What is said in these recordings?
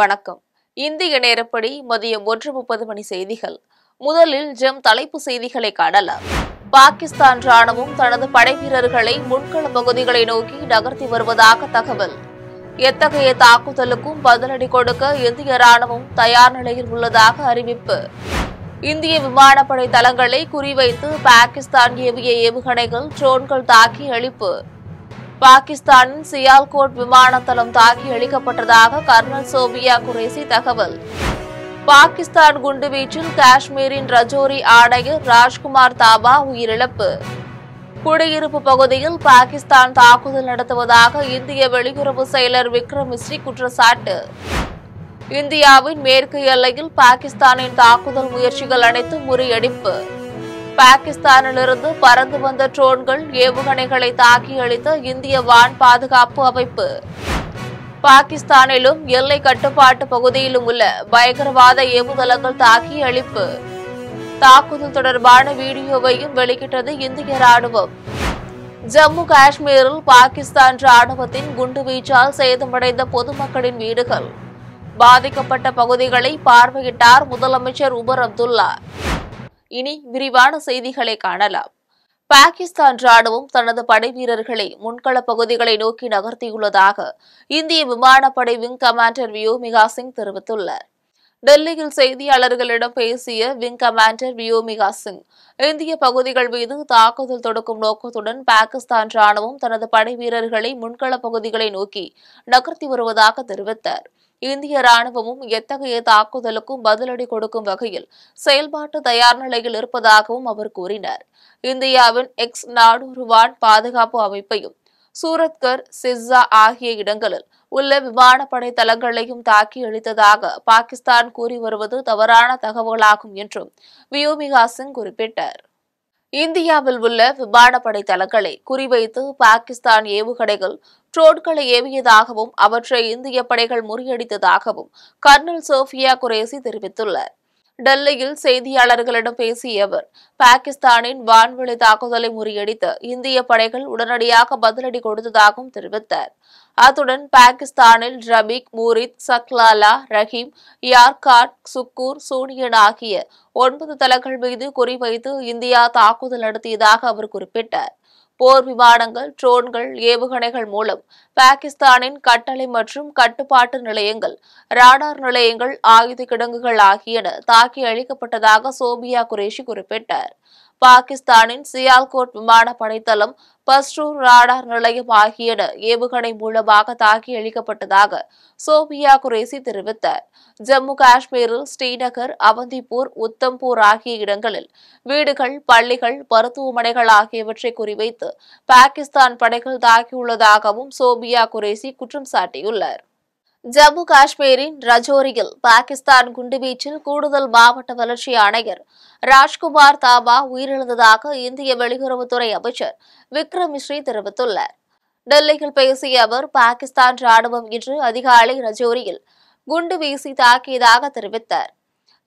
வணக்கம். இந்திய நேரப்படி மதியம் 1:30 மணி செய்திகள். முதலில் தலைப்பு செய்திகளை காணலாம். பாகிஸ்தான் ராணுவம் தனது படைவீரர்களை முன்கள பகுதிகளை நோக்கி நகர்த்தி வருவதாக தகவல். எத்தகைய தாக்குதலுக்கும் பதிலடி கொடுக்க இந்திய ராணுவம் தயார் நிலையில் உள்ளதாக அறிவிப்பு. இந்திய விமானப்படை தளங்களை குறிவைத்து பாகிஸ்தான் ஏவிய ஏவுகணைகள், ட்ரோன்கள் தாக்கி அழிப்பு. பாகிஸ்தானின் சியால்கோட் விமான தளம் தாக்கி அழிக்கப்பட்டதாக கர்னல் சோபியா குரேசி தகவல். பாகிஸ்தான் குண்டுவீச்சில் காஷ்மீரின் ரஜோரி ஆணையர் ராஜ்குமார் தாபா உயிரிழப்பு. குடியிருப்பு பகுதியில் பாகிஸ்தான் தாக்குதல் நடத்துவதாக இந்திய வெளியுறவு செயலர் விக்ரம் மிஸ்ரி குற்றச்சாட்டு. இந்தியாவின் மேற்கு எல்லையில் பாகிஸ்தானின் தாக்குதல் முயற்சிகள் அனைத்தும் முறியடிப்பு. பாகிஸ்தானிலிருந்து பறந்து வந்த ட்ரோன்கள், ஏவுகணைகளை தாக்கி அழித்த இந்திய வான் பாதுகாப்பு அமைப்பு. பாகிஸ்தானிலும் எல்லை கட்டுப்பாட்டு பகுதியிலும் உள்ள பயங்கரவாத ஏவுதளங்கள் தாக்கி அழிப்பு. தாக்குதல் தொடர்பான வீடியோவையும் வெளியிட்டது இந்திய ராணுவம். ஜம்மு காஷ்மீரில் பாகிஸ்தான் ராணுவத்தின் குண்டுவீச்சால் சேதமடைந்த பொதுமக்களின் வீடுகள், பாதிக்கப்பட்ட பகுதிகளை பார்வையிட்டார் முதலமைச்சர் உமர் அப்துல்லா. இனி விரிவான செய்திகளை காணலாம். பாகிஸ்தான் ராணுவம் தனது படைவீரர்களை முன்கள பகுதிகளை நோக்கி நகர்த்தியுள்ளதாக இந்திய விமானப்படை விங் கமாண்டர் வியோமிகா சிங் தெரிவித்துள்ளார். டெல்லியில் செய்தியாளர்களிடம் பேசிய விங் கமாண்டர் வியோமிகா சிங், இந்திய பகுதிகள் மீது தாக்குதல் தொடுக்கும் நோக்கத்துடன் பாகிஸ்தான் ராணுவம் தனது படைவீரர்களை முன்கள பகுதிகளை நோக்கி நகர்த்தி வருவதாக தெரிவித்தார். இந்திய ராணுவமும் எத்தகைய தாக்குதலுக்கும் பதிலடி கொடுக்கும் வகையில் செயல்பாட்டு தயார் நிலையில் இருப்பதாகவும் அவர் கூறினார். இந்தியாவின் X-400 வான் பாதுகாப்பு அமைப்பையும் சூரத்கர், சிஸ்ஸா ஆகிய இடங்களில் உள்ள விமானப்படை தளங்களையும் தாக்கி அழித்ததாக பாகிஸ்தான் கூறி வருவது தவறான தகவலாகும் என்றும் வியோமிகா சிங் குறிப்பிட்டார். இந்தியாவில் உள்ள விமானப்படை தளங்களை குறிவைத்து பாகிஸ்தான் ஏவுகணைகள், ட்ரோன்களை ஏவியதாகவும் அவற்றை இந்திய படைகள் முறியடித்ததாகவும் கர்னல் சோபியா குரேசி தெரிவித்துள்ளார். டெல்லியில் செய்தியாளர்களிடம் பேசிய அவர், பாகிஸ்தானின் வான்வெளி தாக்குதலை முறியடித்த இந்திய படைகள் உடனடியாக பதிலடி கொடுத்ததாகவும் தெரிவித்தார். அத்துடன் பாகிஸ்தானில் ரபிக், மூரித், சக்லாலா, ரஹீம், யார்காட், சுக்கூர், சூனியன் ஆகிய 9 தளங்கள் மீது குறிவைத்து இந்தியா தாக்குதல் நடத்தியதாக அவர் குறிப்பிட்டார். போர் விமானங்கள், ட்ரோன்கள், ஏவுகணைகள் மூலம் பாகிஸ்தானின் கட்டளை மற்றும் கட்டுப்பாட்டு நிலையங்கள், ராடார் நிலையங்கள், ஆயுத கிடங்குகள் ஆகியன தாக்கி அழிக்கப்பட்டதாக சோபியா குரேஷி குறிப்பிட்டார். பாகிஸ்தானின் சியால்கோட் விமான படைத்தளம், பஸ்டூர் ராடார் நிலையம் ஆகியன ஏவுகணை மூலமாக தாக்கி அழிக்கப்பட்டதாக சோபியா குரேசி தெரிவித்தார். ஜம்மு காஷ்மீரில் ஸ்ரீநகர், அவந்திப்பூர், உத்தம்பூர் ஆகிய இடங்களில் வீடுகள், பள்ளிகள், மருத்துவமனைகள் ஆகியவற்றை குறிவைத்து பாகிஸ்தான் படைகள் தாக்கியுள்ளதாகவும் சோபியா குரேசி குற்றம் சாட்டியுள்ளார். ஜம்மு காஷ்மீரின் ரஜோரியில் பாகிஸ்தான் குண்டுவீச்சில் கூடுதல் மாவட்ட வளர்ச்சி ஆணையர் ராஜ்குமார் தாபா உயிரிழந்ததாக இந்திய வெளியுறவுத்துறை அமைச்சர் விக்ரம் மிஸ்ரி தெரிவித்துள்ளார். டெல்லியில் பேசிய அவர், பாகிஸ்தான் ராணுவம் இன்று அதிகாலை ரஜோரியில் குண்டு வீசி தாக்கியதாக தெரிவித்தார்.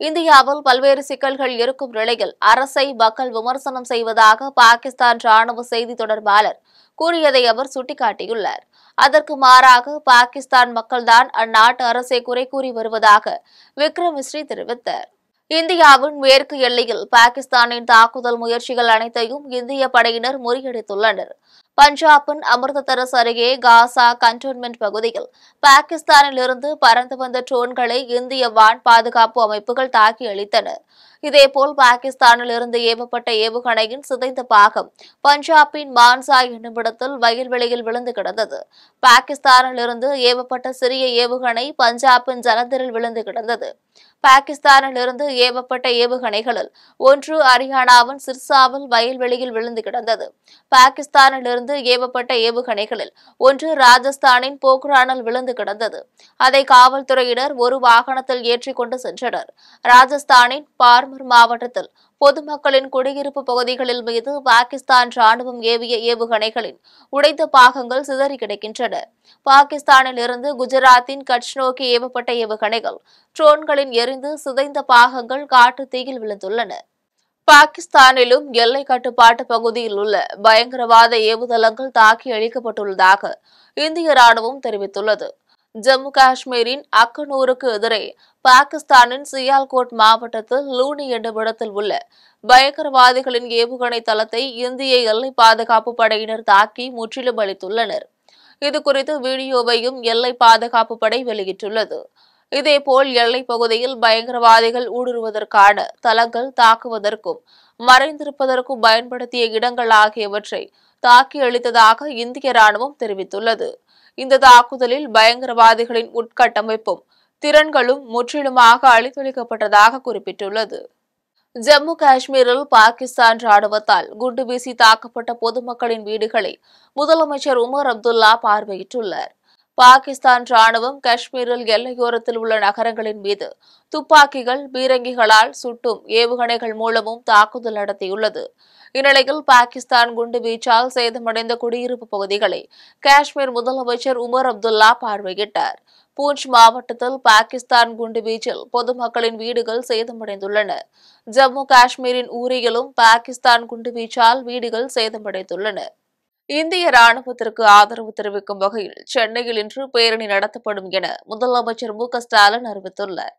இந்தியாவில் பல்வேறு சிக்கல்கள் இருக்கும் நிலையில் அரசை மக்கள் விமர்சனம் செய்வதாக பாகிஸ்தான் ராணுவ செய்தி தொடர்பாளர் கூறியதை அவர் சுட்டிக்காட்டியுள்ளார். அதற்கு மாறாக பாகிஸ்தான் மக்கள்தான் அந்நாட்டு அரசை குறை கூறி வருவதாக விக்ரம் மிஸ்ரி தெரிவித்தார். இந்தியாவின் மேற்கு எல்லையில் பாகிஸ்தானின் தாக்குதல் முயற்சிகள் அனைத்தையும் இந்திய படையினர் முறியடித்துள்ளனர். பஞ்சாபின் அமிர்தசரஸ் அருகே காசா கண்டோன்மெண்ட் பகுதியில் பாகிஸ்தானில் இருந்து பறந்து வந்த ட்ரோன்களை இந்திய வான் பாதுகாப்பு அமைப்புகள் தாக்கி அழித்தனர். இதேபோல் பாகிஸ்தானில் இருந்து ஏவப்பட்ட ஏவுகணையின் சிதைந்த பாகம் பஞ்சாபின் மான்சா என்னுமிடத்தில் வயல்வெளியில் விழுந்து கிடந்தது. பாகிஸ்தானில் இருந்து ஏவப்பட்ட சிறிய ஏவுகணை பஞ்சாபின் ஜலந்தரில் விழுந்து கிடந்தது. பாகிஸ்தானில் இருந்து ஏவப்பட்ட ஏவுகணைகளில் ஒன்று ஹரியானாவின் சிர்சாவில் வயல்வெளியில் விழுந்து கிடந்தது. பாகிஸ்தானில் இருந்து ஏவப்பட்ட ஏவுகணைகளில் ஒன்று ராஜஸ்தானின் போக்ரானில் விழுந்து கிடந்தது. அதை காவல்துறையினர் ஒரு வாகனத்தில் ஏற்றிக்கொண்டு சென்றனர். ராஜஸ்தானின் பார்மர் மாவட்டத்தில் பொதுமக்களின் குடியிருப்பு பகுதிகளில் மீது பாகிஸ்தான் ராணுவம் ஏவிய ஏவுகணைகளின் உடைந்த பாகங்கள் சிதறி கிடக்கின்றன. பாகிஸ்தானில் இருந்து குஜராத்தின் கட்ச் நோக்கி ஏவப்பட்ட ஏவுகணைகள், ட்ரோன்களின் எரிந்து சிதைந்த பாகங்கள் காட்டு தீயில் விழுந்துள்ளன. பாகிஸ்தானிலும் எல்லை கட்டுப்பாட்டு பகுதியில் உள்ள பயங்கரவாத ஏவுதளங்கள் தாக்கி அழிக்கப்பட்டுள்ளதாக இந்திய ராணுவம் தெரிவித்துள்ளது. ஜம்மு காஷ்மீரின் அக்கனூருக்கு எதிரே பாகிஸ்தானின் சியால்கோட் மாவட்டத்தில் லூனி என்னும் இடத்தில் உள்ள பயங்கரவாதிகளின் ஏவுகணை தளத்தை இந்திய எல்லை பாதுகாப்பு படையினர் தாக்கி முற்றிலும் அளித்துள்ளனர். இதுகுறித்து வீடியோவையும் எல்லை பாதுகாப்பு படை வெளியிட்டுள்ளது. இதேபோல் எல்லைப் பகுதியில் பயங்கரவாதிகள் ஊடுருவதற்கான தளங்கள் தாக்குவதற்கும் மறைந்திருப்பதற்கும் பயன்படுத்திய இடங்கள் ஆகியவற்றை தாக்கி அளித்ததாக இந்திய ராணுவம் தெரிவித்துள்ளது. இந்த தாக்குதலில் பயங்கரவாதிகளின் உட்கட்டமைப்பும் திறன்களும் முற்றிலுமாக அழித்தொழிக்கப்பட்டதாக குறிப்பிட்டுள்ளது. ஜம்மு காஷ்மீரில் பாகிஸ்தான் ராணுவத்தால் குண்டுவீசி தாக்கப்பட்ட பொதுமக்களின் வீடுகளை முதலமைச்சர் உமர் அப்துல்லா பார்வையிட்டுள்ளார். பாகிஸ்தான் ராணுவம் காஷ்மீரில் எல்லையோரத்தில் உள்ள நகரங்களின் மீது துப்பாக்கிகள், பீரங்கிகளால் சுட்டும் ஏவுகணைகள் மூலமும் தாக்குதல் நடத்தியுள்ளது. இந்நிலையில் பாகிஸ்தான் குண்டுவீச்சால் சேதமடைந்த குடியிருப்பு பகுதிகளை காஷ்மீர் முதலமைச்சர் உமர் அப்துல்லா பார்வையிட்டார். பூஞ்ச் மாவட்டத்தில் பாகிஸ்தான் குண்டுவீச்சில் பொதுமக்களின் வீடுகள் சேதமடைந்துள்ளன. ஜம்மு காஷ்மீரின் ஊரியிலும் பாகிஸ்தான் குண்டுவீச்சால் வீடுகள் சேதமடைந்துள்ளன. இந்திய ராணுவத்திற்கு ஆதரவு தெரிவிக்கும் வகையில் சென்னையில் இன்று பேரணி நடத்தப்படும் என முதலமைச்சர் மு.க.ஸ்டாலின் அறிவித்துள்ளார்.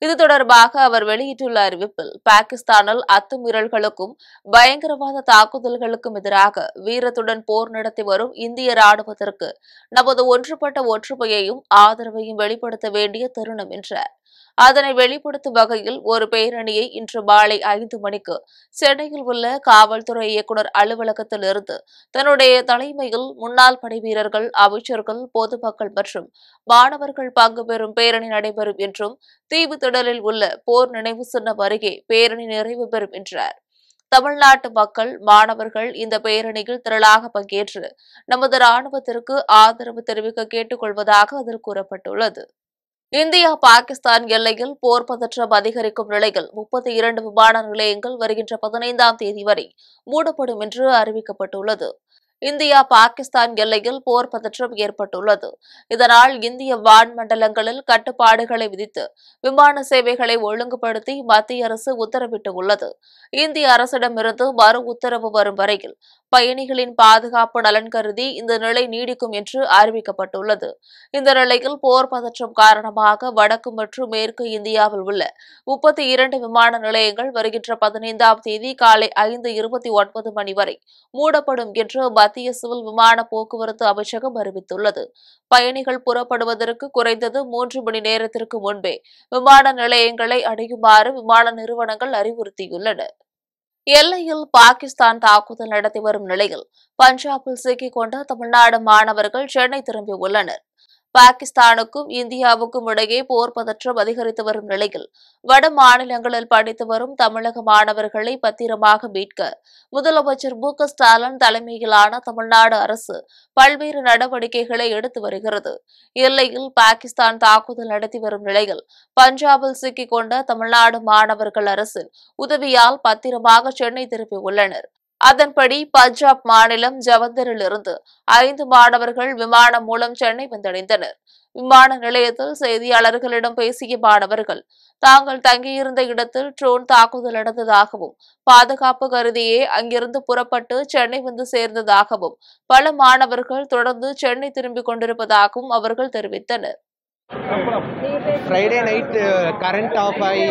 இது தொடர்பாக அவர் வெளியிட்டுள்ள அறிவிப்பில், பாகிஸ்தானில் அத்துமீறல்களுக்கும் பயங்கரவாத தாக்குதல்களுக்கும் எதிராக வீரத்துடன் போர் நடத்தி வரும் இந்திய ராணுவத்திற்கு நமது ஒன்றுபட்ட ஒற்றுமையையும் ஆதரவையும் வெளிப்படுத்த வேண்டிய தருணம் என்றார். அதனை வெளிப்படுத்தும் வகையில் ஒரு பேரணியை இன்று மாலை 5 மணிக்கு சென்னையில் உள்ள காவல்துறை இயக்குநர் அலுவலகத்தில் இருந்து தன்னுடைய தலைமையில் முன்னாள் படைவீரர்கள், அமைச்சர்கள், பொதுமக்கள் மற்றும் மாணவர்கள் பங்கு பெறும் பேரணி நடைபெறும் என்றும், தீவுத்திடலில் உள்ள போர் நினைவு சின்னம் அருகே பேரணி நிறைவு பெறும் என்றார். தமிழ்நாட்டு மக்கள், மாணவர்கள் இந்த பேரணியில் திரளாக பங்கேற்று நமது ராணுவத்திற்கு ஆதரவு தெரிவிக்க கேட்டுக் கொள்வதாக அதில் கூறப்பட்டுள்ளது. இந்தியா பாகிஸ்தான் எல்லையில் போர் பதற்றம் அதிகரிக்கும் நிலையில் 32 விமான நிலையங்கள் வருகின்ற 15ஆம் தேதி வரை மூடப்படும் என்று அறிவிக்கப்பட்டுள்ளது. இந்தியா பாகிஸ்தான் எல்லையில் போர் பதற்றம் ஏற்பட்டுள்ளது. இதனால் இந்திய வான் மண்டலங்களில் கட்டுப்பாடுகளை விதித்து விமான சேவைகளை ஒழுங்குபடுத்தி மத்திய அரசு உத்தரவிட்டுள்ளது. இந்திய அரசிடமிருந்து மறு உத்தரவு வரும் வரையில் பயணிகளின் பாதுகாப்பு நலன் கருதி இந்த நிலை நீடிக்கும் என்று அறிவிக்கப்பட்டுள்ளது. இந்த நிலையில் போர் பதற்றம் காரணமாக வடக்கு மற்றும் மேற்கு இந்தியாவில் உள்ள 32 விமான நிலையங்கள் வருகின்ற 15ஆம் தேதி காலை 5:29 மணி வரை மூடப்படும் என்று மத்திய சிவில் விமான போக்குவரத்து அமைச்சகம் அறிவித்துள்ளது. பயணிகள் புறப்படுவதற்கு குறைந்தது 3 மணி நேரத்திற்கு முன்பே விமான நிலையங்களை அடையுமாறு விமான நிறுவனங்கள் அறிவுறுத்தியுள்ளன. எல்லையில் பாகிஸ்தான் தாக்குதல் நடத்தி வரும் நிலையில் பஞ்சாபில் சிக்கிக் கொண்ட தமிழ்நாடு மாணவர்கள் சென்னை திரும்பியுள்ளனர். பாகிஸ்தானுக்கும் இந்தியாவுக்கும் இடையே போர் பதற்றம் அதிகரித்து வரும் நிலையில் வட மாநிலங்களில் படித்து வரும் தமிழக மாணவர்களை பத்திரமாக மீட்க முதலமைச்சர் மு.க.ஸ்டாலின் தலைமையிலான தமிழ்நாடு அரசு பல்வேறு நடவடிக்கைகளை எடுத்து வருகிறது. எல்லையில் பாகிஸ்தான் தாக்குதல் நடத்தி வரும் நிலையில் பஞ்சாபில் சிக்கிக் கொண்ட தமிழ்நாடு மாணவர்கள் அரசின் உதவியால் பத்திரமாக சென்னை திரும்பியுள்ளனர். அதன்படி பஞ்சாப் மாநிலம் ஜவந்தரிலிருந்து 5 மாணவர்கள் விமானம் மூலம் சென்னை வந்தடைந்தனர். விமான நிலையத்தில் செய்தியாளர்களிடம் பேசிய மாணவர்கள், தாங்கள் தங்கியிருந்த இடத்தில் ட்ரோன் தாக்குதல் நடந்ததாகவும், பாதுகாப்பு கருதியே அங்கிருந்து புறப்பட்டு சென்னை வந்து சேர்ந்ததாகவும், பல மாணவர்கள் தொடர்ந்து சென்னை திரும்பிக் கொண்டிருப்பதாகவும் அவர்கள் தெரிவித்தனர். ஃப்ரைடே நைட் கரண்ட் ஆஃப் ஆகி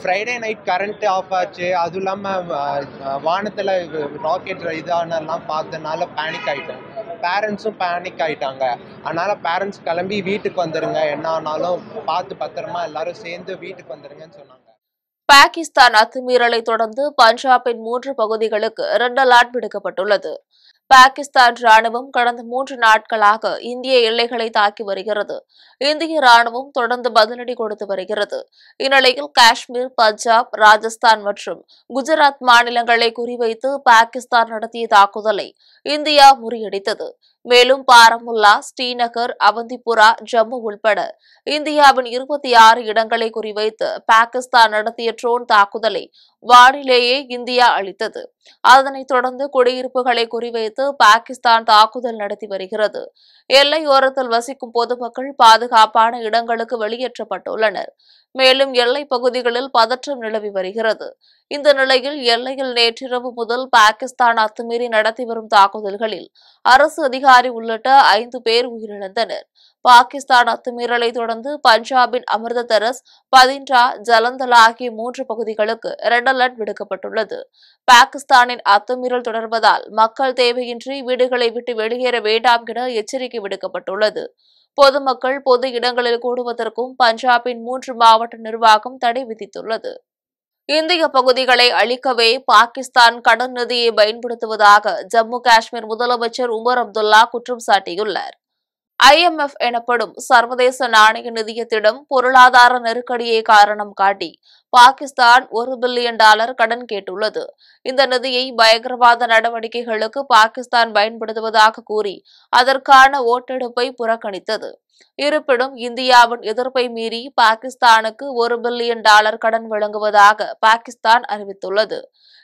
ஃப்ரைடே நைட் கரண்ட் ஆஃப் ஆச்சு. அதுவும் இல்லாமல் வானத்தில் ராக்கெட் இதானெல்லாம் பார்த்தனால பேனிக் ஆகிட்டோம். பேரண்ட்ஸும் பேனிக் ஆகிட்டாங்க. அதனால் பேரண்ட்ஸ் கிளம்பி வீட்டுக்கு வந்துடுங்க, என்ன ஆனாலும் பார்த்து பத்திரமா எல்லாரும் சேர்ந்து வீட்டுக்கு வந்துடுங்கன்னு சொன்னாங்க. பாகிஸ்தான் அத்துமீறலை தொடர்ந்து பஞ்சாபின் 3 பகுதிகளுக்கு ரெட் அலர்ட் விடுக்கப்பட்டுள்ளது. பாகிஸ்தான் ராணுவம் கடந்த 3 நாட்களாக இந்திய எல்லைகளை தாக்கி வருகிறது. இந்திய ராணுவம் தொடர்ந்து பதிலடி கொடுத்து வருகிறது. இந்நிலையில் காஷ்மீர், பஞ்சாப், ராஜஸ்தான் மற்றும் குஜராத் மாநிலங்களை குறிவைத்து பாகிஸ்தான் நடத்திய தாக்குதலை இந்தியா முறியடித்தது. மேலும் பாரமுல்லா, ஸ்ரீநகர், அவந்திபுரா, ஜம்மு உள்பட இந்தியாவின் 26 இடங்களை குறிவைத்து பாகிஸ்தான் நடத்திய ட்ரோன் தாக்குதலை வானிலேயே இந்தியா அளித்தது. அதனைத் தொடர்ந்து குடியிருப்புகளை குறிவைத்து பாகிஸ்தான் தாக்குதல் நடத்தி வருகிறது. எல்லையோரத்தில் வசிக்கும் பொதுமக்கள் பாதுகாப்பான இடங்களுக்கு வெளியேற்றப்பட்டுள்ளனர். மேலும் எல்லைப் பகுதிகளில் பதற்றம் நிலவி வருகிறது. இந்த நிலையில் எல்லையில் நேற்றிரவு முதல் பாகிஸ்தான் அத்துமீறி நடத்தி வரும் தாக்குதல்களில் அரசு அதிகாரி அதிகாரி உள்ளிட்ட 5 பேர் உயிரிழந்தனர். பாகிஸ்தான் அத்துமீறலை தொடர்ந்து பஞ்சாபின் அமிர்தசரஸ், பதின்டா, ஜலந்தர் ஆகிய 3 பகுதிகளுக்கு ரெட் அலர்ட் விடுக்கப்பட்டுள்ளது. பாகிஸ்தானின் அத்துமீறல் தொடர்வதால் மக்கள் தேவையின்றி வீடுகளை விட்டு வெளியேற வேண்டாம் என எச்சரிக்கை விடுக்கப்பட்டுள்ளது. பொதுமக்கள் பொது இடங்களில் கூடுவதற்கும் பஞ்சாபின் 3 மாவட்ட நிர்வாகம் தடை விதித்துள்ளது. இந்திய பகுதிகளை அழிக்கவே பாகிஸ்தான் கடன் நிதியை பயன்படுத்துவதாக ஜம்மு காஷ்மீர் முதலமைச்சர் உமர் அப்துல்லா குற்றம் சாட்டியுள்ளார். IMF எனப்படும் சர்வதேச நாணய நிதியத்திடம் பொருளாதார நெருக்கடியை காரணம் காட்டி பாகிஸ்தான் $1 பில்லியன் கடன் கேட்டுள்ளது. இந்த நிதியை பயங்கரவாத நடவடிக்கைகளுக்கு பாகிஸ்தான் பயன்படுத்துவதாக கூறி அதற்கான ஓட்டெடுப்பை புறக்கணித்தது. இருப்பினும் இந்தியாவின் எதிர்ப்பை மீறி பாகிஸ்தானுக்கு $1 பில்லியன் கடன் வழங்குவதாக பாகிஸ்தான் அறிவித்துள்ளது.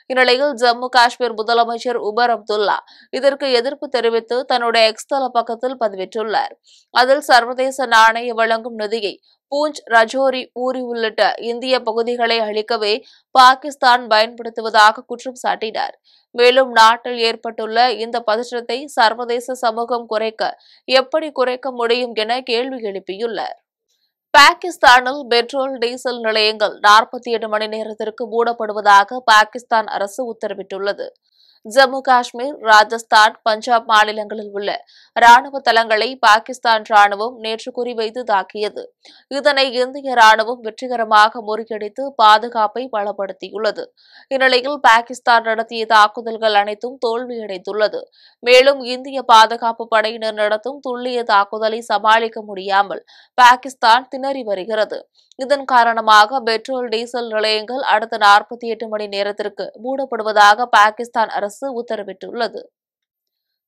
இந்நிலையில் ஜம்மு காஷ்மீர் முதலமைச்சர் உமர் அப்துல்லா இதற்கு எதிர்ப்பு தெரிவித்து தன்னுடைய எக்ஸ் தள பக்கத்தில் பதிவிட்டுள்ளார். அதில் சர்வதேச நாணய வழங்கும் நிதியை பூஞ்ச், ரஜோரி, ஊரி உள்ளிட்ட இந்திய பகுதிகளை அழிக்கவே பாகிஸ்தான் பயன்படுத்துவதாக குற்றம் சாட்டினார். மேலும் நாட்டில் ஏற்பட்டுள்ள இந்த பதற்றத்தை சர்வதேச சமூகம் எப்படி குறைக்க முடியும் என கேள்வி எழுப்பியுள்ளார். பாகிஸ்தானில் பெட்ரோல், டீசல் நிலையங்கள் 48 மணி நேரத்திற்கு மூடப்படுவதாக பாகிஸ்தான் அரசு உத்தரவிட்டுள்ளது. ஜம்மு காஷ்மீர், ராஜஸ்தான், பஞ்சாப் மாநிலங்களில் உள்ள ராணுவ தளங்களை பாகிஸ்தான் ராணுவம் நேற்று குறிவைத்து தாக்கியது. இதனை இந்திய ராணுவம் வெற்றிகரமாக முறியடித்து பாதுகாப்பை பலப்படுத்தியுள்ளது. இந்நிலையில் பாகிஸ்தான் நடத்திய தாக்குதல்கள் அனைத்தும் தோல்வியடைந்துள்ளது. மேலும் இந்திய பாதுகாப்பு படையினர் நடத்தும் துல்லிய தாக்குதலை சமாளிக்க முடியாமல் பாகிஸ்தான் திணறி வருகிறது. இதன் காரணமாக பெட்ரோல், டீசல் நிலையங்கள் அடுத்த 48 மணி நேரத்திற்கு மூடப்படுவதாக பாகிஸ்தான் அரசு உத்தரவிட்டுள்ளது.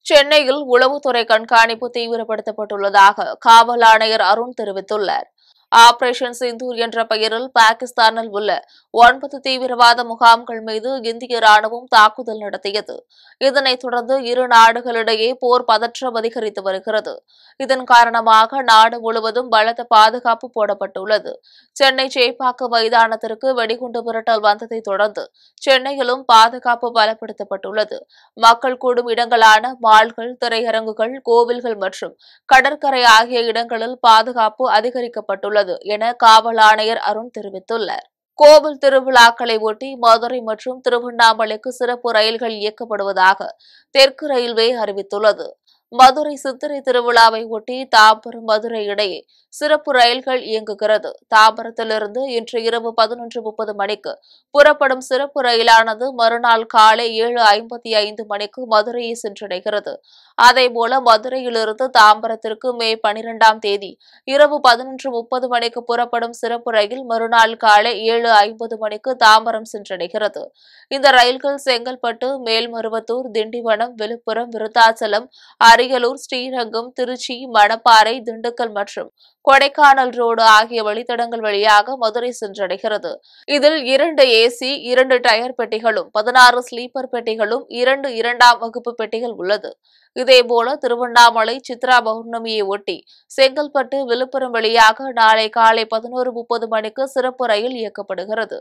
சென்னையில் உளவுத்துறை கண்காணிப்பு தீவிரப்படுத்தப்பட்டுள்ளதாக காவல் ஆணையர் அருண் தெரிவித்துள்ளார். ஆபரேஷன் சிந்தூர் என்ற பெயரில் பாகிஸ்தானில் உள்ள 9 தீவிரவாத முகாம்கள் மீது இந்திய ராணுவம் தாக்குதல் நடத்தியது. இதனைத் தொடர்ந்து இரு நாடுகளிடையே போர் பதற்றம் அதிகரித்து வருகிறது. இதன் காரணமாக நாடு முழுவதும் பலத்த பாதுகாப்பு போடப்பட்டுள்ளது. சென்னை சேப்பாக்கம் மைதானத்திற்கு வெடிகுண்டு மிரட்டல் வந்ததை தொடர்ந்து சென்னையிலும் பாதுகாப்பு பலப்படுத்தப்பட்டுள்ளது. மக்கள் கூடும் இடங்களான மால்கள், திரையரங்குகள், கோவில்கள் மற்றும் கடற்கரை ஆகிய இடங்களில் பாதுகாப்பு அதிகரிக்கப்பட்டுள்ளது என காவல் ஆணையர் அருண் தெரிவித்துள்ளார். கோவில் திருவிழாக்களை ஒட்டி மதுரை மற்றும் திருவண்ணாமலைக்கு சிறப்பு ரயில்கள் இயக்கப்படுவதாக தெற்கு ரயில்வே அறிவித்துள்ளது. மதுரை சித்திரை திருவிழாவை ஒட்டி தாம்பரம், மதுரை இடையே சிறப்பு ரயில்கள் இயங்குகிறது. தாம்பரத்திலிருந்து இன்று இரவு 11:30 மணிக்கு புறப்படும் சிறப்பு ரயிலானது மறுநாள் காலை 7:55 மணிக்கு மதுரையை சென்றடைகிறது. அதேபோல மதுரையிலிருந்து தாம்பரத்திற்கு மே 12ஆம் தேதி இரவு 11:30 மணிக்கு புறப்படும் சிறப்பு ரயில் மறுநாள் காலை 7:50 மணிக்கு தாம்பரம் சென்றடைகிறது. இந்த ரயில்கள் செங்கல்பட்டு, மேல்மருவத்தூர், திண்டிவனம், விழுப்புரம், விருத்தாச்சலம், அரியலூர், ஸ்ரீரங்கம், திருச்சி, மணப்பாறை, திண்டுக்கல் மற்றும் கொடைக்கானல் ரோடு ஆகிய வழித்தடங்கள் வழியாக மதுரை சென்றடைகிறது. இதில் 2 AC, 2 டயர் பெட்டிகளும் 16 ஸ்லீப்பர் பெட்டிகளும் 2 2ஆம் வகுப்பு பெட்டிகள் உள்ளது. இதேபோல திருவண்ணாமலை சித்ரா பௌர்ணமியை ஒட்டி செங்கல்பட்டு, விழுப்புரம் வழியாக நாளை காலை 11:30 மணிக்கு சிறப்பு ரயில் இயக்கப்படுகிறது.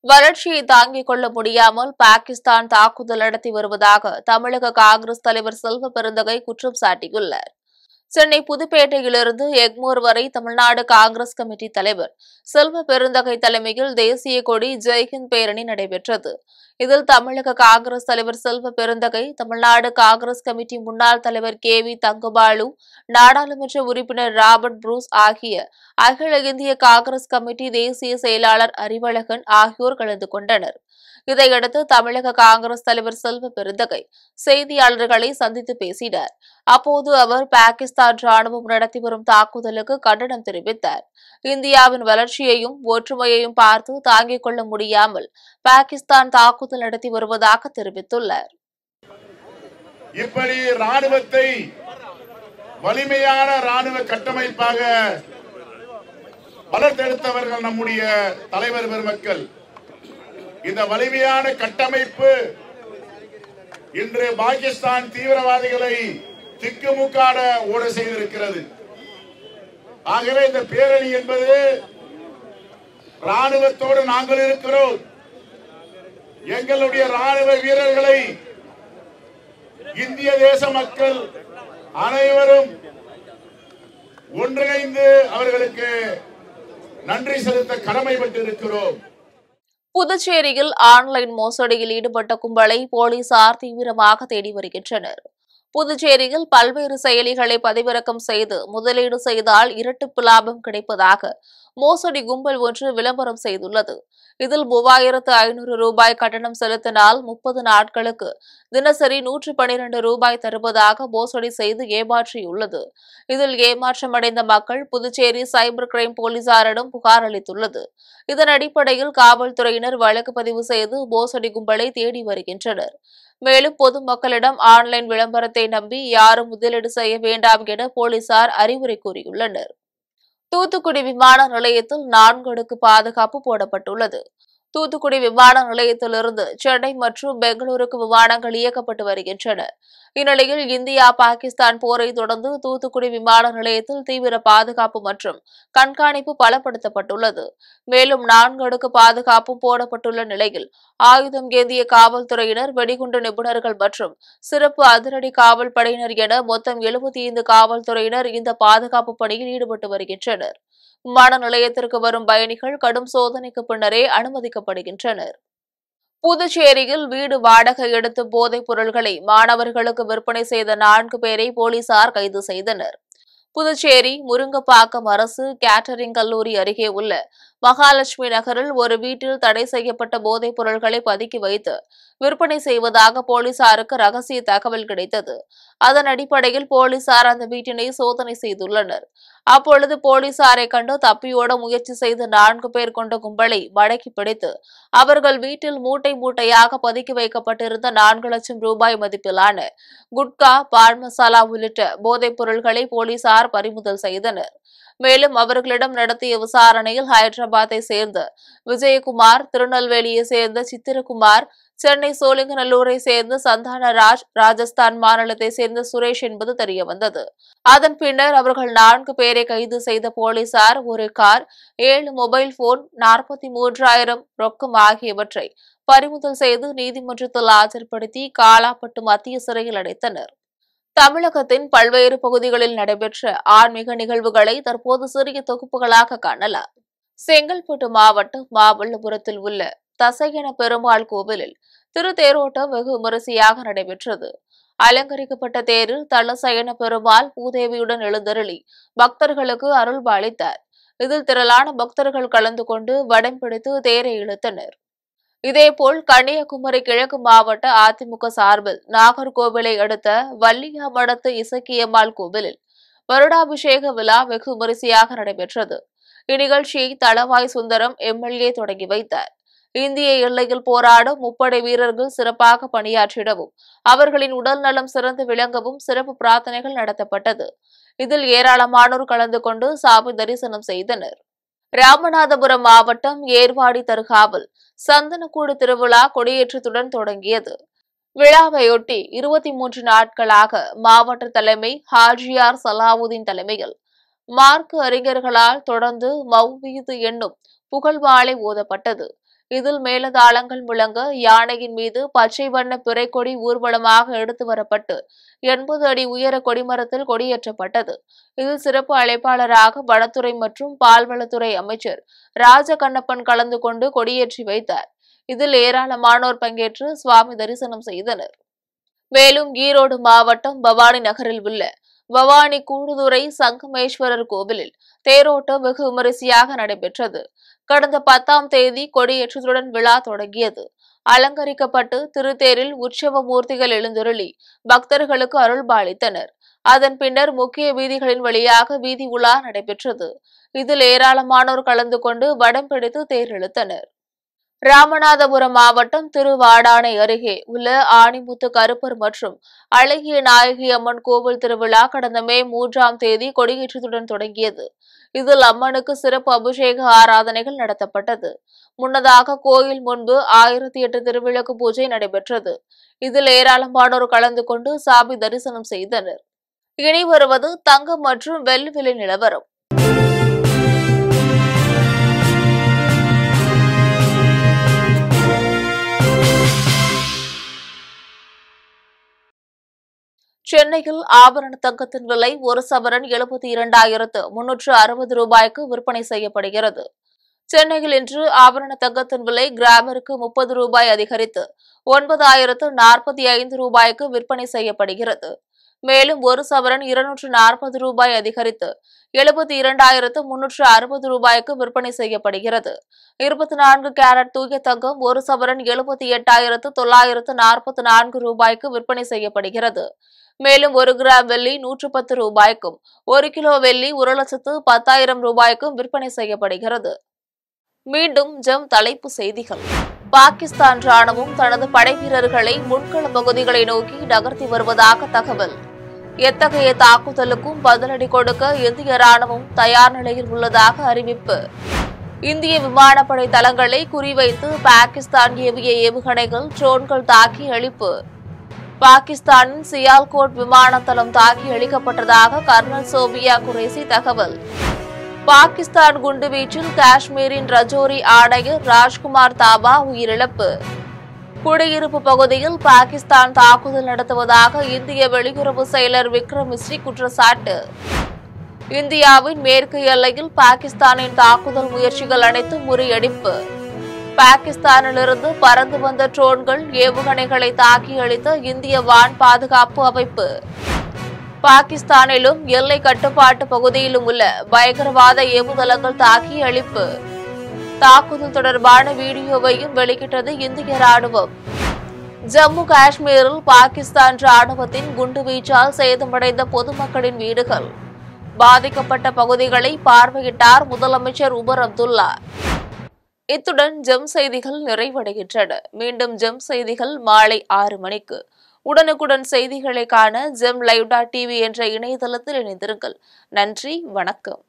வறட்சியை தாங்கிக் கொள்ள முடியாமல் பாகிஸ்தான் தாக்குதல் நடத்தி வருவதாக தமிழக காங்கிரஸ் தலைவர் செல்வ பெருந்தகை குற்றம் சாட்டியுள்ளார். சென்னை புதுப்பேட்டையிலிருந்து எக்மோர் வரை தமிழ்நாடு காங்கிரஸ் கமிட்டி தலைவர் செல்வ பெருந்தகை தலைமையில் தேசிய கொடி ஜெய்ஹிந்த் பேரணி நடைபெற்றது. இதில் தமிழக காங்கிரஸ் தலைவர் செல்வ பெருந்தகை, தமிழ்நாடு காங்கிரஸ் கமிட்டி முன்னாள் தலைவர் KV தங்கபாலு, நாடாளுமன்ற உறுப்பினர் ராபர்ட் புரூஸ் ஆகிய அகில இந்திய காங்கிரஸ் கமிட்டி தேசிய செயலாளர் அறிவழகன் ஆகியோர் கலந்து கொண்டனர். இதையடுத்து தமிழக காங்கிரஸ் தலைவர் செல்வ பெருந்தகை செய்தியாளர்களை சந்தித்து பேசினார். அப்போது அவர் பாகிஸ்தான் ராணுவம் நடத்தி வரும் தாக்குதலுக்கு கண்டனம் தெரிவித்தார். இந்தியாவின் வளர்ச்சியையும் ஒற்றுமையையும் பார்த்து தாங்கிக் கொள்ள முடியாமல் பாகிஸ்தான் தாக்குதல் நடத்தி வருவதாக தெரிவித்துள்ளார். இப்படி ராணுவத்தை வலிமையான ராணுவ கட்டமைப்பாக வளர்த்தெடுத்தவர்கள் நம்முடைய தலைவர் பெருமக்கள். இந்த வலிமையான கட்டமைப்பு இன்று பாகிஸ்தான் தீவிரவாதிகளை திக்குமுக்காட ஓட செய்திருக்கிறது. ஆகவே இந்த பேரணி என்பது ராணுவத்தோடு நாங்கள் இருக்கிறோம். எங்களுடைய ராணுவ வீரர்களை இந்திய தேச மக்கள் அனைவரும் ஒன்றிணைந்து அவர்களுக்கு நன்றி செலுத்த கடமைப்பட்டிருக்கிறோம். புதுச்சேரியில் ஆன்லைன் மோசடியில் ஈடுபட்ட கும்பலை போலீசார் தீவிரமாக தேடி வருகின்றனர். புதுச்சேரியில் பல்வேறு செயலிகளை பதிவிறக்கம் செய்து முதலீடு செய்தால் இரட்டிப்பு லாபம் கிடைப்பதாக மோசடி கும்பல் ஒன்று விளம்பரம் செய்துள்ளது. இதில் 3500 ரூபாய் கட்டணம் செலுத்தினால் 30 நாட்களுக்கு தினசரி 112 ரூபாய் தருவதாக மோசடி செய்து ஏமாற்றியுள்ளது. இதில் ஏமாற்றமடைந்த மக்கள் புதுச்சேரி சைபர் கிரைம் போலீசாரிடம் புகார் அளித்துள்ளது. இதன் அடிப்படையில் காவல்துறையினர் வழக்கு பதிவு செய்து மோசடி கும்பலை தேடி வருகின்றனர். மேலும் பொதுமக்களிடம் ஆன்லைன் விளம்பரத்தை நம்பி யாரும் முதலீடு செய்ய வேண்டாம் என போலீசார் அறிவுரை கூறியுள்ளனர். தூத்துக்குடி விமான நிலையத்தில் 4 அடுக்கு பாதுகாப்பு போடப்பட்டுள்ளது. தூத்துக்குடி விமான நிலையத்திலிருந்து சென்னை மற்றும் பெங்களூருக்கு விமானங்கள் இயக்கப்பட்டு வருகின்றன. இந்நிலையில் இந்தியா பாகிஸ்தான் போரை தொடர்ந்து தூத்துக்குடி விமான நிலையத்தில் தீவிர பாதுகாப்பு மற்றும் கண்காணிப்பு பலப்படுத்தப்பட்டுள்ளது. மேலும் 4 அடுக்கு பாதுகாப்பும் போடப்பட்டுள்ள நிலையில் ஆயுதம் ஏந்திய காவல்துறையினர், வெடிகுண்டு நிபுணர்கள் மற்றும் சிறப்பு அதிரடி காவல் படையினர் என மொத்தம் 75 காவல்துறையினர் இந்த பாதுகாப்பு பணியில் ஈடுபட்டு வருகின்றனர். விமான நிலையத்திற்கு வரும் பயணிகள் கடும் சோதனைக்கு பின்னரே அனுமதிக்கப்படுகின்றனர். புதுச்சேரியில் வீடு வாடகை எடுத்து போதைப் பொருட்களை மாணவர்களுக்கு விற்பனை செய்த 4 பேரை போலீசார் கைது செய்தனர். புதுச்சேரி முருங்கப்பாக்கம் அரசு கேட்டரிங் கல்லூரி அருகே உள்ள மகாலட்சுமி நகரில் ஒரு வீட்டில் தடை செய்யப்பட்ட போதைப் பொருட்களை பதுக்கி வைத்து விற்பனை செய்வதாக போலீசாருக்கு ரகசிய தகவல் கிடைத்தது. அதன் அடிப்படையில் போலீசார் அந்த வீட்டினை சோதனை செய்துள்ளனர். அப்பொழுது போலீசாரை கண்டு தப்பியோட முயற்சி செய்த 4 பேர் கொண்ட கும்பலை மடக்கி பிடித்து அவர்கள் வீட்டில் மூட்டை மூட்டையாக பதுக்கி வைக்கப்பட்டிருந்த 4 லட்சம் ரூபாய் மதிப்பிலான குட்கா, பான் மசாலா உள்ளிட்ட போதைப் பொருட்களை போலீசார் பறிமுதல் செய்தனர். மேலும் அவர்களிடம் நடத்திய விசாரணையில் ஹைதராபாத்தை சேர்ந்த விஜயகுமார், திருநெல்வேலியை சேர்ந்த சித்திரகுமார், சென்னை சோழிங்கநல்லூரை சேர்ந்த சந்தானராஜ், ராஜஸ்தான் மாநிலத்தை சேர்ந்த சுரேஷ் என்பது தெரியவந்தது. அதன் பின்னர் அவர்கள் 4 பேரை கைது செய்த போலீசார் ஒரு கார், 7 மொபைல் போன், 43,000 ரொக்கம் ஆகியவற்றை பறிமுதல் செய்து நீதிமன்றத்தில் ஆஜர்படுத்தி காலாப்பட்டு மத்திய சிறையில் அடைத்தனர். தமிழகத்தின் பல்வேறு பகுதிகளில் நடைபெற்ற ஆன்மீக நிகழ்வுகளை தற்போது சிறிய தொகுப்புகளாக காணலாம். செங்கல்பட்டு மாவட்டம் மாமல்லபுரத்தில் உள்ள தசையன பெருமாள் கோவிலில் திருத்தேரோட்டம் வெகு விமரிசையாக நடைபெற்றது. அலங்கரிக்கப்பட்ட தேரில் தலசயன பெருமாள் பூதேவியுடன் எழுந்தருளி பக்தர்களுக்கு அருள்பா அளித்தார். இதில் திரளான பக்தர்கள் கலந்து கொண்டு வடம் பிடித்து தேரை இழுத்தனர். இதேபோல் கன்னியாகுமரி கிழக்கு மாவட்ட அதிமுக சார்பில் நாகர்கோவிலை அடுத்த வள்ளியாமடத்து இசக்கியம்மாள் கோவிலில் வருடாபிஷேக விழா வெகு விமரிசையாக நடைபெற்றது. இந்நிகழ்ச்சியை தளவாய் சுந்தரம் எம்எல்ஏ தொடங்கி வைத்தார். இந்திய எல்லையில் போராடும் முப்படை வீரர்கள் சிறப்பாக பணியாற்றிடவும் அவர்களின் உடல் நலம் சிறந்து விளங்கவும் சிறப்பு பிரார்த்தனைகள் நடத்தப்பட்டது. இதில் ஏராளமானோர் கலந்து கொண்டு சாமி தரிசனம் செய்தனர். ராமநாதபுரம் மாவட்டம் ஏர்வாடி தர்காவில் சந்தனக்கூடு திருவிழா கொடியேற்றத்துடன் தொடங்கியது. விழாவையொட்டி 23 நாட்களாக மாவட்ட தலைமை ஹாஜியார் சலாவுதீன் தலைமையில் மார்க்கு அறிஞர்களால் தொடர்ந்து மௌவீது என்னும் புகழ்வாளை ஓதப்பட்டது. இதில் மேலதாளங்கள் முழங்க யானையின் மீது பச்சை வண்ண பிறைக்கொடி ஊர்வலமாக எடுத்து வரப்பட்டு 80 அடி உயர கொடிமரத்தில் கொடியேற்றப்பட்டது. இதில் சிறப்பு அழைப்பாளராக வனத்துறை மற்றும் பால்வளத்துறை அமைச்சர் ராஜகண்ணப்பன் கலந்து கொண்டு கொடியேற்றி வைத்தார். இதில் ஏராளமானோர் பங்கேற்று சுவாமி தரிசனம் செய்தனர். மேலும் ஈரோடு மாவட்டம் பவானி நகரில் உள்ள பவானி கூடுதுறை சங்கமேஸ்வரர் கோவிலில் தேரோட்டம் வெகு விமரிசையாக நடைபெற்றது. கடந்த 10ஆம் தேதி கொடியேற்றத்துடன் விழா தொடங்கியது. அலங்கரிக்கப்பட்டு திருத்தேரில் உற்சவ மூர்த்திகள் எழுந்தருளி பக்தர்களுக்கு அருள்பா அளித்தனர். அதன் பின்னர் முக்கிய வீதிகளின் வழியாக வீதி உலா நடைபெற்றது. இதில் ஏராளமானோர் கலந்து கொண்டு வடம் பிடித்து தேர் இழுத்தனர். ராமநாதபுரம் மாவட்டம் திருவாடானை அருகே உள்ள ஆணிமுத்து கருப்பர் மற்றும் அழகிய நாயகி அம்மன் கோவில் திருவிழா கடந்த மே 3ஆம் தேதி கொடியேற்றத்துடன் தொடங்கியது. இதில் அம்மனுக்கு சிறப்பு அபிஷேக ஆராதனைகள் நடத்தப்பட்டது. முன்னதாக கோயில் முன்பு 1008 திருவிளக்கு பூஜை நடைபெற்றது. இதில் ஏராளமானோர் கலந்து கொண்டு சாமி தரிசனம் செய்தனர். இனி வருவது தங்கம் மற்றும் வெள்ளி விலை நிலவரம். சென்னை சென்னையில் ஆபரண தங்கத்தின் விலை ஒரு சவரன் 72,360 ரூபாய்க்கு விற்பனை செய்யப்படுகிறது. சென்னையில் இன்று ஆபரண தங்கத்தின் விலை கிராமிற்கு 30 ரூபாய் அதிகரித்து 9,045 ரூபாய்க்கு விற்பனை செய்யப்படுகிறது. மேலும் ஒரு சவரன் 240 ரூபாய் அதிகரித்து 72,360 ரூபாய்க்கு விற்பனை செய்யப்படுகிறது. 24 கேரட் தூய தங்கம் ஒரு சவரன் 78,944 ரூபாய்க்கு விற்பனை செய்யப்படுகிறது. மேலும் 1 கிராம் வெள்ளி 110 ரூபாய்க்கும் 1 கிலோ வெள்ளி 1,10,000 ரூபாய்க்கும் விற்பனை செய்யப்படுகிறது. மீண்டும் ஜம் தலைப்பு செய்திகள். பாகிஸ்தான் ராணுவம் தனது படைவீரர்களை முன்கள பகுதிகளை நோக்கி நகர்த்தி வருவதாக தகவல். எத்தகைய தாக்குதலுக்கும் பதிலடி கொடுக்க இந்திய ராணுவம் தயார் நிலையில் உள்ளதாக அறிவிப்பு. இந்திய விமானப்படை தளங்களை குறிவைத்து பாகிஸ்தான் ஏவிய ஏவுகணைகள் ட்ரோன்கள் தாக்கி அழிப்பு. பாகிஸ்தானின் சியால்கோட் விமான தளம் தாக்கி அழிக்கப்பட்டதாக கர்னல் சோபியா குரேசி தகவல். பாகிஸ்தான் குண்டுவீச்சில் காஷ்மீரின் ரஜோரி ஆணையர் ராஜ்குமார் தாபா உயிரிழப்பு. குடியிருப்பு பகுதியில் பாகிஸ்தான் தாக்குதல் நடத்துவதாக இந்திய வெளியுறவு செயலர் விக்ரம் மிஸ்ரி குற்றச்சாட்டு. இந்தியாவின் மேற்கு எல்லையில் பாகிஸ்தானின் தாக்குதல் முயற்சிகள் அனைத்தும் முறியடிப்பு. பாகிஸ்தானிலிருந்து பறந்து வந்த ட்ரோன்கள் ஏவுகணைகளை தாக்கி அழித்த இந்திய வான் பாதுகாப்பு அமைப்பு. பாகிஸ்தானிலும் எல்லை கட்டுப்பாட்டு பகுதியிலும் உள்ள பயங்கரவாத ஏவுதளங்கள் தாக்கி அழிப்பு. தாக்குதல் தொடர்பான வீடியோவையும் வெளியிட்டது இந்திய ராணுவம். ஜம்மு காஷ்மீரில் பாகிஸ்தான் ராணுவத்தின் குண்டுவீச்சால் சேதமடைந்த பொதுமக்களின் வீடுகள். பாதிக்கப்பட்ட பகுதிகளை பார்வையிட்டார் முதலமைச்சர் உமர் அப்துல்லா. இத்துடன் ஜெம் செய்திகள் நிறைவடைகின்றன. மீண்டும் ஜெம் செய்திகள் மாலை 6 மணிக்கு. உடனுக்குடன் செய்திகளை காண ஜெம் லைவ்.tv என்ற இணையதளத்தில் இணைந்திருங்கள். நன்றி, வணக்கம்.